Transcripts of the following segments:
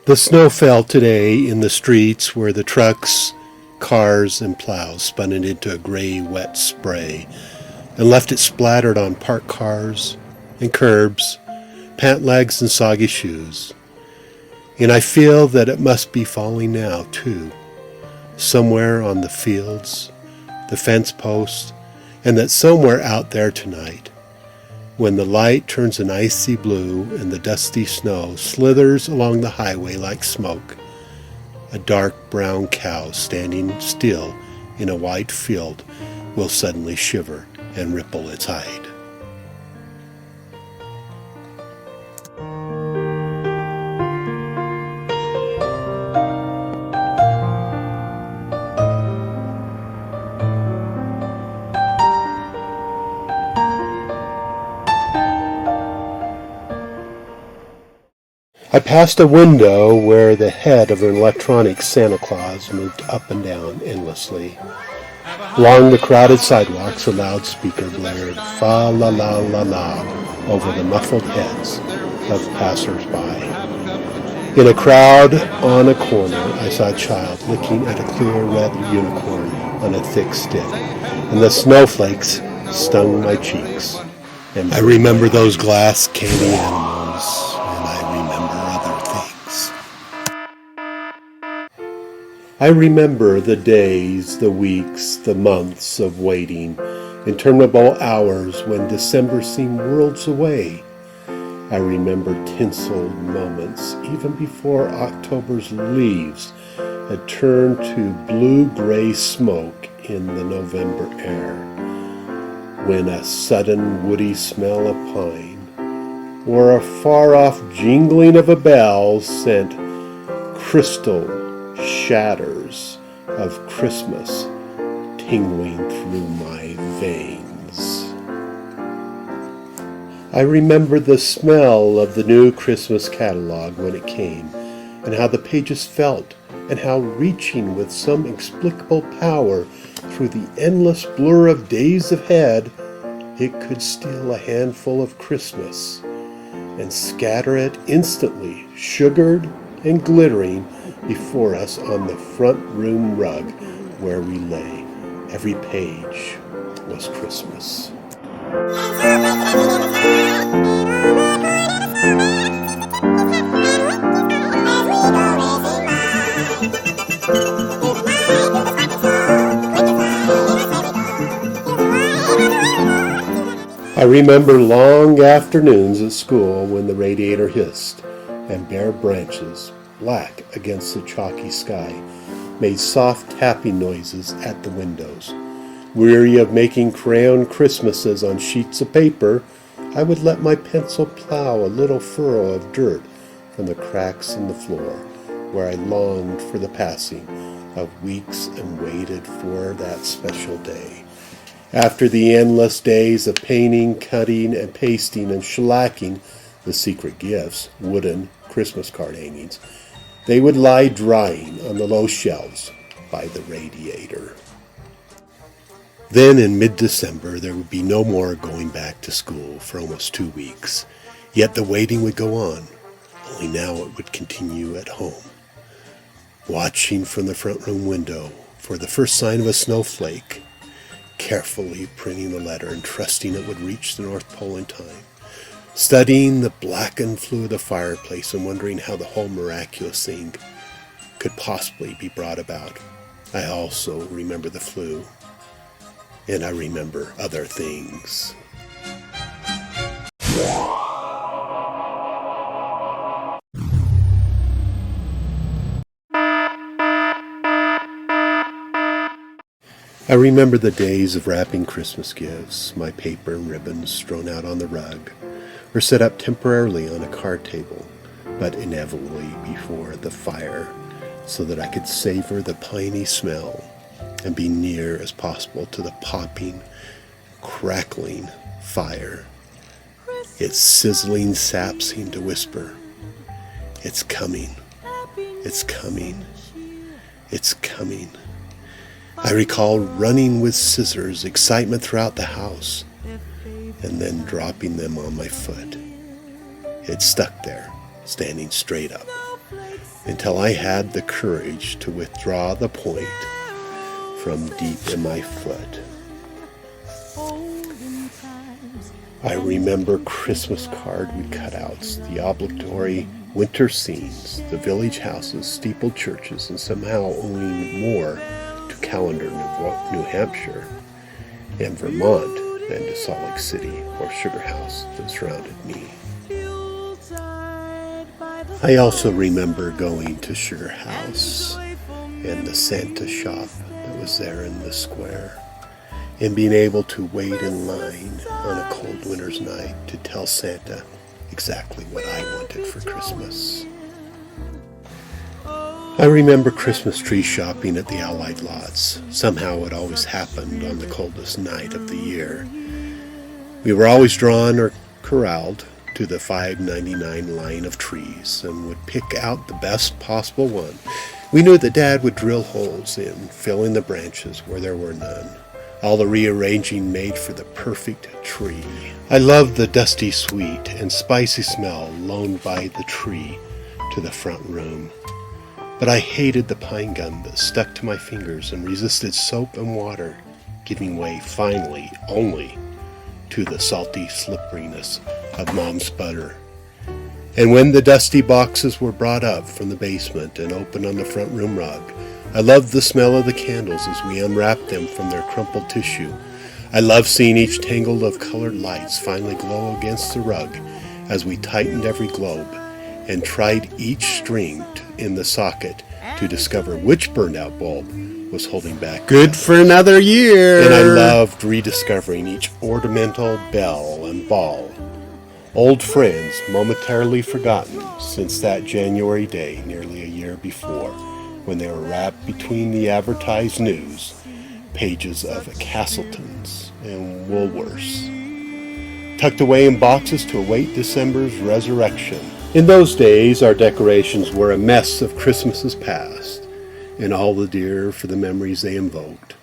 The snow fell today in the streets where the trucks, cars, and plows spun it into a gray, wet spray and left it splattered on parked cars and curbs, pant legs, and soggy shoes. And I feel that it must be falling now, too, somewhere on the fields, the fence posts, and that somewhere out there tonight, when the light turns an icy blue and the dusty snow slithers along the highway like smoke, a dark brown cow standing still in a white field will suddenly shiver and ripple its hide. I passed a window where the head of an electronic Santa Claus moved up and down endlessly. Along the crowded sidewalks, a loudspeaker blared fa la la la la over the muffled heads of passers-by. In a crowd on a corner, I saw a child licking at a clear red unicorn on a thick stick, and the snowflakes stung my cheeks. And I remember those glass candy animals. I remember the days, the weeks, the months of waiting, interminable hours when December seemed worlds away. I remember tinseled moments even before October's leaves had turned to blue-gray smoke in the November air, when a sudden woody smell of pine or a far-off jingling of a bell sent crystal shatters of Christmas tingling through my veins. I remember the smell of the new Christmas catalog when it came, and how the pages felt, and how reaching with some inexplicable power through the endless blur of days ahead, it could steal a handful of Christmas and scatter it instantly, sugared and glittering, before us on the front room rug where we lay. Every page was Christmas. I remember long afternoons at school when the radiator hissed and bare branches, black against the chalky sky, made soft tapping noises at the windows. Weary of making crayon Christmases on sheets of paper, I would let my pencil plow a little furrow of dirt from the cracks in the floor, where I longed for the passing of weeks and waited for that special day. After the endless days of painting, cutting, and pasting and shellacking the secret gifts, wooden Christmas card hangings, they would lie drying on the low shelves by the radiator. Then in mid-December, there would be no more going back to school for almost 2 weeks. Yet the waiting would go on, only now it would continue at home. Watching from the front room window for the first sign of a snowflake, carefully printing the letter and trusting it would reach the North Pole in time. Studying the blackened flue of the fireplace and wondering how the whole miraculous thing could possibly be brought about. I also remember the flue, and I remember other things. I remember the days of wrapping Christmas gifts, my paper and ribbons strewn out on the rug, or set up temporarily on a card table, but inevitably before the fire, so that I could savor the piney smell and be near as possible to the popping, crackling fire. Its sizzling sap seemed to whisper, "It's coming, it's coming, it's coming." I recall running with scissors, excitement throughout the house, and then dropping them on my foot. It stuck there, standing straight up, until I had the courage to withdraw the point from deep in my foot. I remember Christmas card cutouts, the obligatory winter scenes, the village houses, steepled churches, and somehow owing more to Callender, New Hampshire, and Vermont than to Salt Lake City or Sugar House that surrounded me. I also remember going to Sugar House and the Santa shop that was there in the square, and being able to wait in line on a cold winter's night to tell Santa exactly what I wanted for Christmas. I remember Christmas tree shopping at the Allied lots. Somehow it always happened on the coldest night of the year. We were always drawn or corralled to the $5.99 line of trees and would pick out the best possible one. We knew that Dad would drill holes in, filling the branches where there were none. All the rearranging made for the perfect tree. I loved the dusty, sweet, and spicy smell loaned by the tree to the front room. But I hated the pine gum that stuck to my fingers and resisted soap and water, giving way finally only to the salty slipperiness of Mom's butter. And when the dusty boxes were brought up from the basement and opened on the front room rug, I loved the smell of the candles as we unwrapped them from their crumpled tissue. I loved seeing each tangle of colored lights finally glow against the rug as we tightened every globe and tried each string in the socket to discover which burned-out bulb was holding back. Good for another year! And I loved rediscovering each ornamental bell and ball. Old friends momentarily forgotten since that January day nearly a year before, when they were wrapped between the advertised news pages of Castleton's and Woolworths, tucked away in boxes to await December's resurrection. In those days, our decorations were a mess of Christmases past, and all the dearer for the memories they invoked.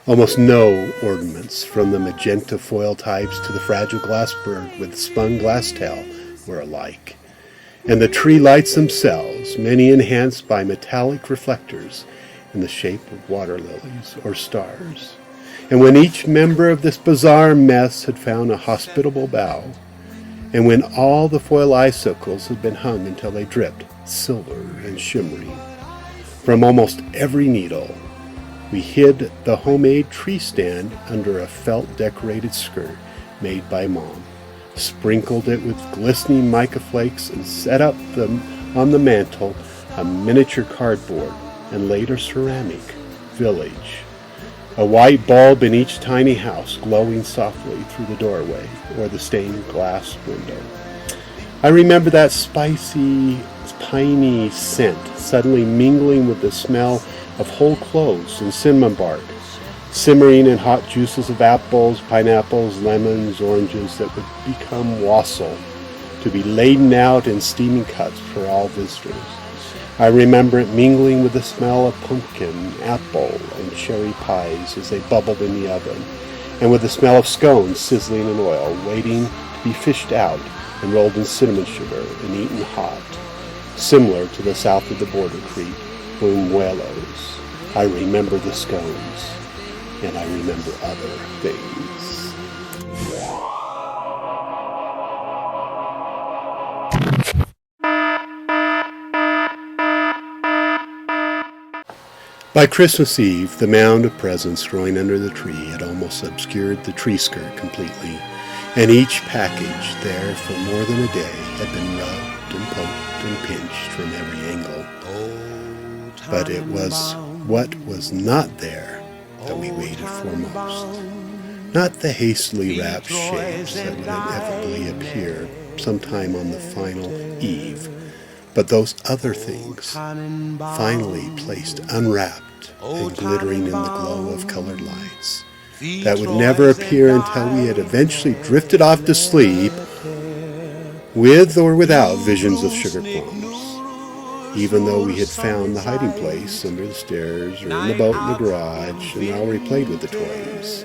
Almost no ornaments, from the magenta foil types to the fragile glass bird with spun glass tail, were alike. And the tree lights themselves, many enhanced by metallic reflectors in the shape of water lilies or stars. And when each member of this bizarre mess had found a hospitable bough, and when all the foil icicles had been hung until they dripped, silver and shimmering, from almost every needle, we hid the homemade tree stand under a felt-decorated skirt made by Mom, sprinkled it with glistening mica flakes, and set up on the mantel a miniature cardboard and later ceramic village. A white bulb in each tiny house glowing softly through the doorway or the stained glass window. I remember that spicy, piney scent suddenly mingling with the smell of whole cloves and cinnamon bark, simmering in hot juices of apples, pineapples, lemons, oranges that would become wassail, to be laden out in steaming cups for all visitors. I remember it mingling with the smell of pumpkin, apple, and cherry pies as they bubbled in the oven, and with the smell of scones sizzling in oil, waiting to be fished out and rolled in cinnamon sugar and eaten hot, similar to the south of the border creek, buñuelos. I remember the scones, and I remember other things. By Christmas Eve, the mound of presents growing under the tree had almost obscured the tree skirt completely, and each package there for more than a day had been rubbed and poked and pinched from every angle. But it was what was not there that we waited for most. Not the hastily wrapped shapes that would inevitably appear sometime on the final eve, but those other things, finally placed unwrapped and glittering in the glow of colored lights, that would never appear until we had eventually drifted off to sleep, with or without visions of sugar plums, even though we had found the hiding place under the stairs or in the boat in the garage and already played with the toys.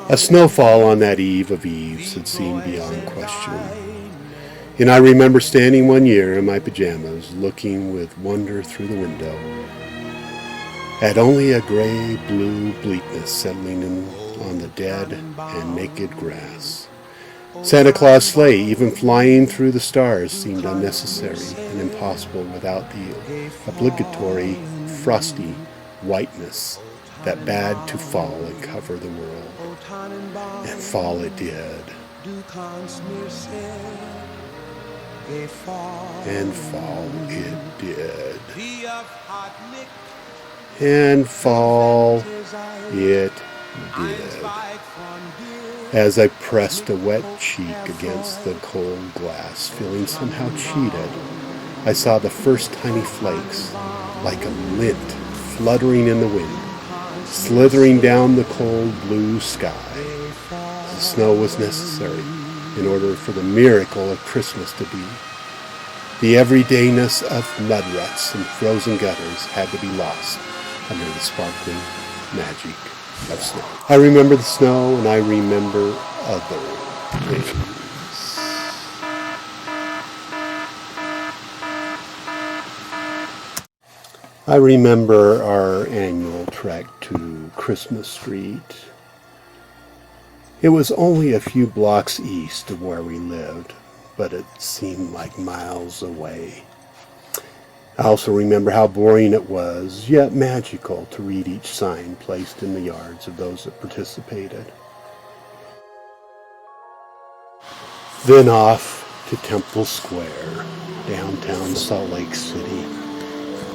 A snowfall on that eve of eves had seemed beyond question. And I remember standing one year in my pajamas, looking with wonder through the window at only a gray-blue bleakness settling in on the dead and naked grass. Santa Claus' sleigh, even flying through the stars, seemed unnecessary and impossible without the obligatory frosty whiteness that bade to fall and cover the world. And fall it did. And fall it did. And fall it did. As I pressed a wet cheek against the cold glass, feeling somehow cheated, I saw the first tiny flakes, like a lint fluttering in the wind, slithering down the cold blue sky. The snow was necessary in order for the miracle of Christmas to be. The everydayness of mud ruts and frozen gutters had to be lost under the sparkling magic of snow. I remember the snow, and I remember other things. I remember our annual trek to Christmas Street. It was only a few blocks east of where we lived, but it seemed like miles away. I also remember how boring it was, yet magical, to read each sign placed in the yards of those that participated. Then off to Temple Square, downtown Salt Lake City,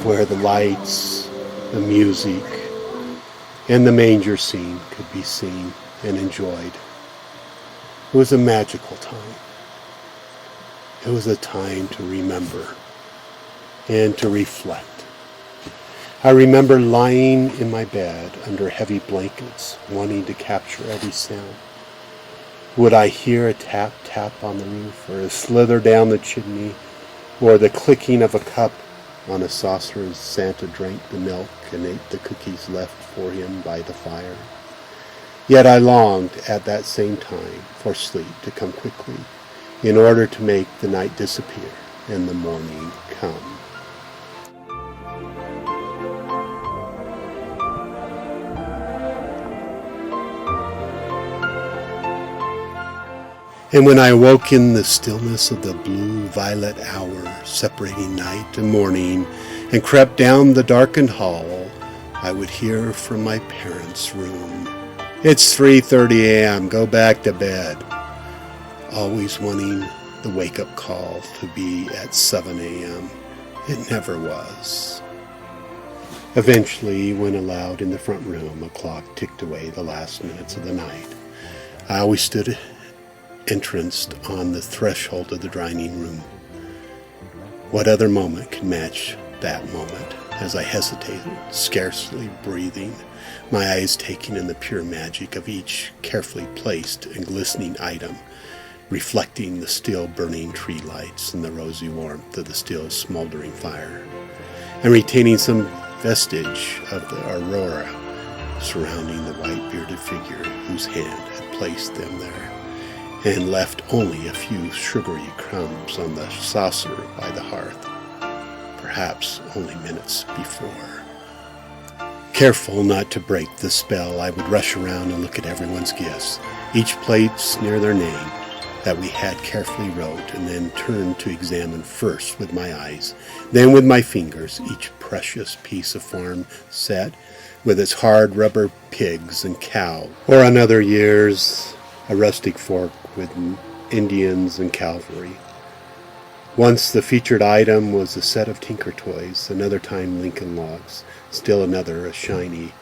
where the lights, the music, and the manger scene could be seen and enjoyed. It was a magical time. It was a time to remember and to reflect. I remember lying in my bed under heavy blankets, wanting to capture every sound. Would I hear a tap on the roof, or a slither down the chimney, or the clicking of a cup on a saucer as Santa drank the milk and ate the cookies left for him by the fire? Yet I longed at that same time for sleep to come quickly, in order to make the night disappear and the morning come. And when I awoke in the stillness of the blue-violet hour separating night and morning and crept down the darkened hall, I would hear from my parents' room, "It's 3:30 a.m., go back to bed," always wanting the wake-up call to be at 7 a.m. It never was. Eventually, when aloud in the front room, a clock ticked away the last minutes of the night. I always stood entranced on the threshold of the dining room. What other moment could match that moment, as I hesitated, scarcely breathing, my eyes taking in the pure magic of each carefully placed and glistening item, reflecting the still burning tree lights and the rosy warmth of the still smoldering fire, and retaining some vestige of the aurora surrounding the white-bearded figure whose hand had placed them there, and left only a few sugary crumbs on the saucer by the hearth, perhaps only minutes before. Careful not to break the spell, I would rush around and look at everyone's gifts, each place near their name that we had carefully wrote, and then turn to examine first with my eyes, then with my fingers, each precious piece of farm set with its hard rubber pigs and cow, or on other years a rustic fork with Indians and cavalry. Once the featured item was a set of Tinker toys, another time Lincoln logs, still another a shiny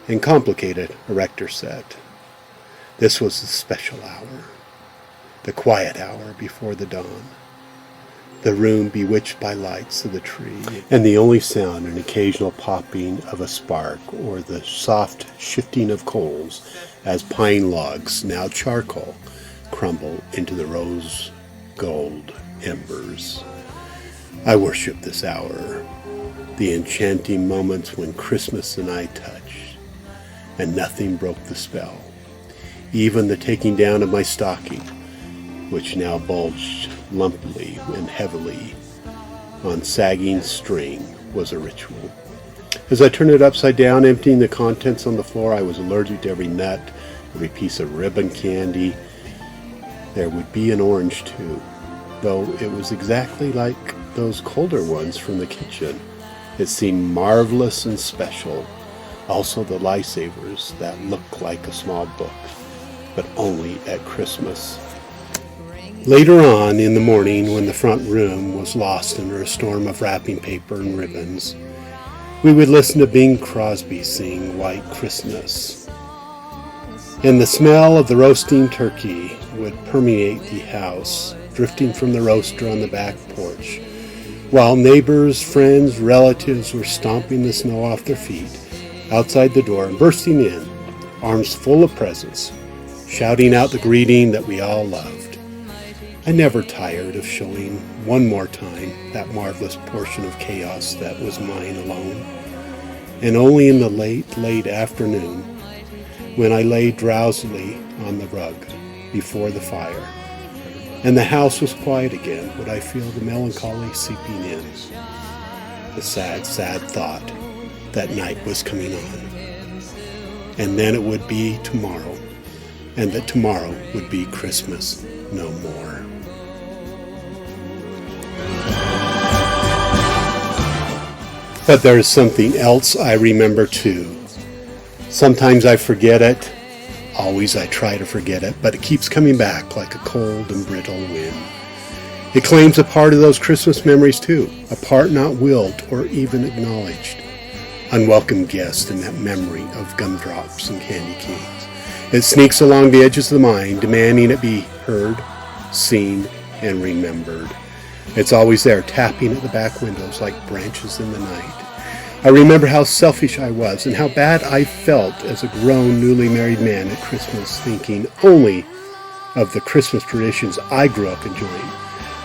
and complicated erector set. This was the special hour, the quiet hour before the dawn, the room bewitched by lights of the tree, and the only sound an occasional popping of a spark or the soft shifting of coals as pine logs, now charcoal, crumble into the rose gold embers. I worship this hour, the enchanting moments when Christmas and I touched, and nothing broke the spell. Even the taking down of my stocking, which now bulged lumpily and heavily on sagging string, was a ritual. As I turned it upside down, emptying the contents on the floor, I was allergic to every nut, every piece of ribbon candy. There would be an orange too, though it was exactly like those colder ones from the kitchen. It seemed marvelous and special. Also the lifesavers that looked like a small book, but only at Christmas. Later on in the morning, when the front room was lost under a storm of wrapping paper and ribbons, we would listen to Bing Crosby sing White Christmas. And the smell of the roasting turkey would permeate the house, drifting from the roaster on the back porch, while neighbors, friends, relatives were stomping the snow off their feet outside the door and bursting in, arms full of presents, shouting out the greeting that we all loved. I never tired of showing one more time that marvelous portion of chaos that was mine alone. And only in the late afternoon, when I lay drowsily on the rug before the fire, and the house was quiet again, would I feel the melancholy seeping in. The sad, sad thought that night was coming on. And then it would be tomorrow, and that tomorrow would be Christmas no more. But there is something else I remember too. Sometimes I forget it. Always I try to forget it, but it keeps coming back like a cold and brittle wind. It claims a part of those Christmas memories too, a part not willed or even acknowledged. Unwelcome guest in that memory of gumdrops and candy canes. It sneaks along the edges of the mind, demanding it be heard, seen, and remembered. It's always there, tapping at the back windows like branches in the night. I remember how selfish I was and how bad I felt as a grown, newly married man at Christmas, thinking only of the Christmas traditions I grew up enjoying,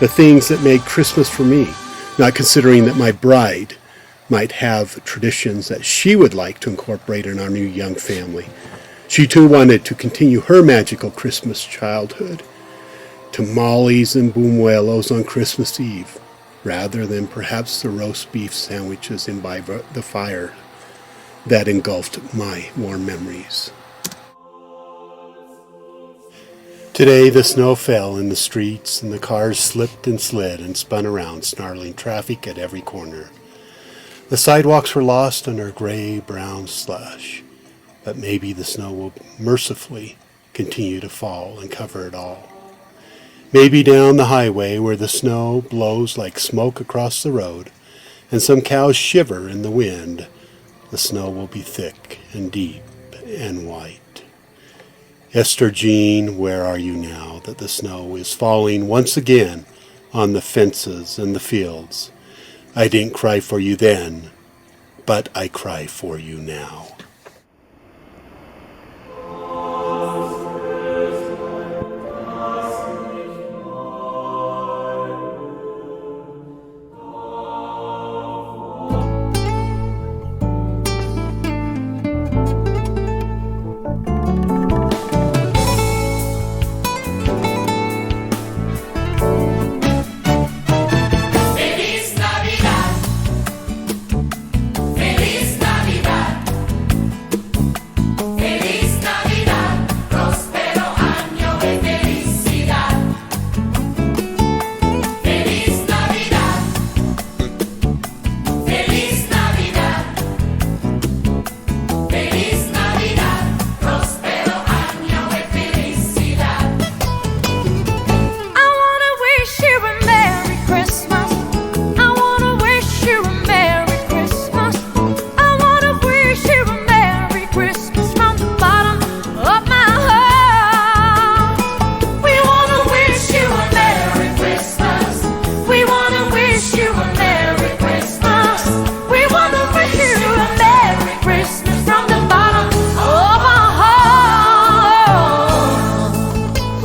the things that made Christmas for me, not considering that my bride might have traditions that she would like to incorporate in our new young family. She too wanted to continue her magical Christmas childhood. Tamales and buñuelos on Christmas Eve, rather than perhaps the roast beef sandwiches in by the fire that engulfed my warm memories. Today the snow fell in the streets and the cars slipped and slid and spun around, snarling traffic at every corner. The sidewalks were lost under gray-brown slush, but maybe the snow will mercifully continue to fall and cover it all. Maybe down the highway where the snow blows like smoke across the road and some cows shiver in the wind, the snow will be thick and deep and white. Esther Jean, where are you now that the snow is falling once again on the fences and the fields? I didn't cry for you then, but I cry for you now.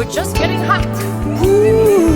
Just getting hot. Ooh.